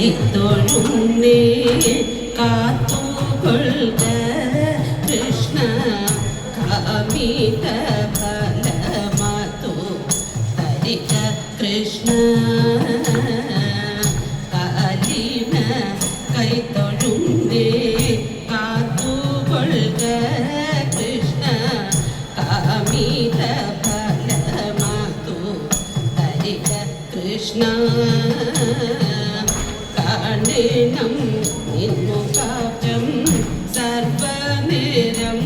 കൈതൊഴുന്നേ കാത്തുകൊള്ളുക കൃഷ്ണ കാമിത ഫലമതു തരിക കൃഷ്ണ കാലിന കൈതൊഴുന്നേ കാത്തുകൊള്ളുക കൃഷ്ണ കാമിത ഫലമതു തരിക കൃഷ്ണ കാണണം നിൻമുഖം സർവനേരം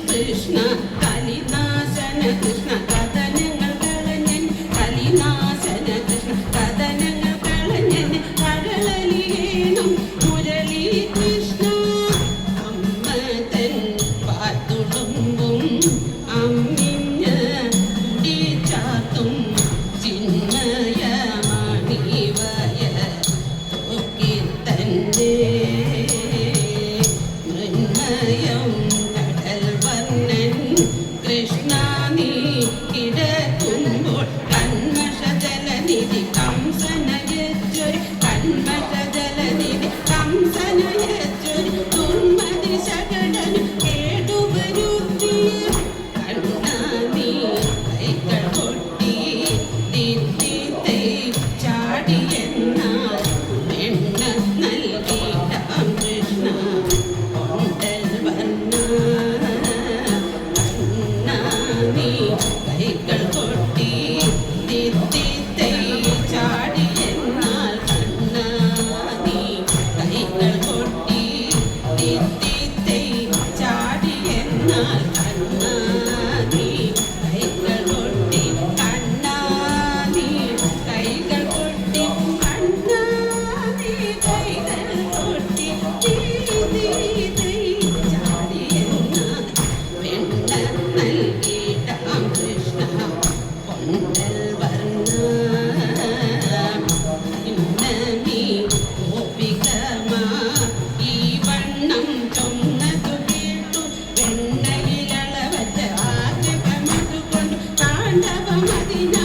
കൃഷ്ണ കലിനാശന കൃഷ്ണ കഥനങ്ങൾ കളഞ്ഞൻ കലിനാശന കൃഷ്ണ കഥനങ്ങൾ കളഞ്ഞൻ കരളലിയേണം മുരളി കൃഷ്ണ അമ്മതൻ പാത്തുളുമ്പും അമ്മിഞ്ഞ കുടിച്ചാത്തും ചിന്മയ മണിവയ മൃന്മയം കടൽ വർണ്ണൻ കൃഷ്ണ നീ കിടക്കുമ്പോൾ കന്മഷജലനിധി കംസനയച്ചൊരു കന്മഷജലനിധി കംസനയച്ചൊരു ദുർമതി ശകടനു കേടുവരുത്തിയ കണ്ണ നീ കൈകൾ കൊട്ടി ദിത്തിത്തൈ ചാടിയെന്നാൽ എണ്ണ നൽകിയിടാം കൃഷ്ണ കൊണ്ടൽ വർണ്ണ കണ്ണ നീ കൈകൾ കൊട്ടി ദിത്തിത്തൈ ചാടിയെന്നാൽ കണ്ണ നീ കൈകൾ കൊട്ടി ദിത്തിത്തൈ ചാടിയെന്നാൽ കണ്ണ നീ കൈകൾ കൊട്ടി കണ്ണ നീ കൈകൾ കൊട്ടി കണ്ണ നീ കൈകൾ കൊട്ടി ചാടിയെന്നാൽ വെണ്ണ നൽകിയിടാം കൃഷ്ണ കൊണ്ടൽ വർണ്ണ ഇന്ന നീ ഗോപികമാ ഈ വണ്ണം ചൊന്നതു കേട്ടു വെണ്ണയിലളവറ്റ ആഗ്രഹമതുകൊണ്ടു താണ്ഡവമതിനാ